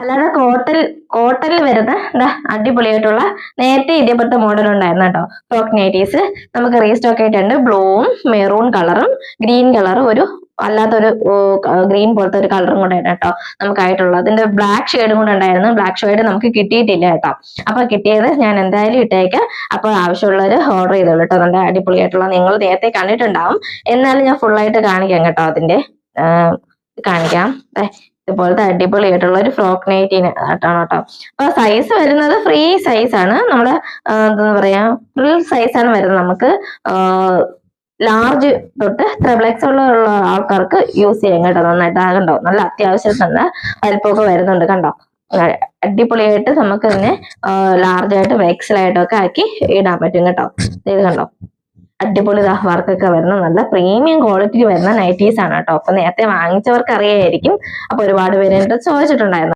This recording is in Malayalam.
അല്ലാതെ കോട്ടണിൽ വരുന്ന എന്താ അടിപൊളിയായിട്ടുള്ള നേരത്തെ ഇതേപോലത്തെ മോഡൽ ഉണ്ടായിരുന്നു കേട്ടോ. ഫ്രോക്ക് നൈറ്റീസ് നമുക്ക് റീസ്റ്റോക്ക് ആയിട്ടുണ്ട്. ബ്ലൂവും മെറൂൺ കളറും ഗ്രീൻ കളറും ഒരു അല്ലാത്തൊരു ഗ്രീൻ പോലത്തെ ഒരു കളറും കൂടെ കേട്ടോ നമുക്കായിട്ടുള്ളത്. അതിന്റെ ബ്ലാക്ക് ഷെയ്ഡും കൂടെ ഉണ്ടായിരുന്നു. ബ്ലാക്ക് ഷെയ്ഡ് നമുക്ക് കിട്ടിയിട്ടില്ല കേട്ടോ. അപ്പൊ കിട്ടിയത് ഞാൻ എന്തായാലും ഇട്ടേക്കാം. അപ്പൊ ആവശ്യമുള്ളവർ ഓർഡർ ചെയ്തോളൂ കേട്ടോ. നല്ല അടിപൊളിയായിട്ടുള്ള നിങ്ങൾ നേരത്തെ കണ്ടിട്ടുണ്ടാവും, എന്നാലും ഞാൻ ഫുള്ളായിട്ട് കാണിക്കാം കേട്ടോ. അതിന്റെ കാണിക്കാം. ഇതുപോലത്തെ അടിപൊളിയായിട്ടുള്ള ഒരു ഫ്രോക്ക് നൈറ്റിന് ആയിട്ടാണ് കേട്ടോ. അപ്പൊ സൈസ് വരുന്നത് ഫ്രീ സൈസ് ആണ്. നമ്മുടെ എന്താ പറയാ ഫുൾ സൈസ് ആണ് വരുന്നത്. നമുക്ക് ലാർജ് തൊട്ട് XXL ഉള്ള ആൾക്കാർക്ക് യൂസ് ചെയ്യാം കേട്ടോ. നന്നായിട്ട് കണ്ടോ, നല്ല അത്യാവശ്യം നല്ല വലിപ്പമൊക്കെ വരുന്നുണ്ട് കണ്ടോ. അടിപൊളിയായിട്ട് നമുക്ക് തന്നെ ലാർജ് ആയിട്ടും XL ആയിട്ടും ഒക്കെ ആക്കി ഇടാൻ പറ്റും കേട്ടോ. ഇത് കണ്ടോ, അടിപൊളി വർക്കൊക്കെ വരുന്ന നല്ല പ്രീമിയം ക്വാളിറ്റി വരുന്ന നൈറ്റീസ് ആണ് കേട്ടോ. അപ്പൊ നേരത്തെ വാങ്ങിച്ചവർക്ക് അറിയായിരിക്കും. അപ്പൊ ഒരുപാട് പേര് എന്റെ ചോദിച്ചിട്ടുണ്ടായിരുന്നു.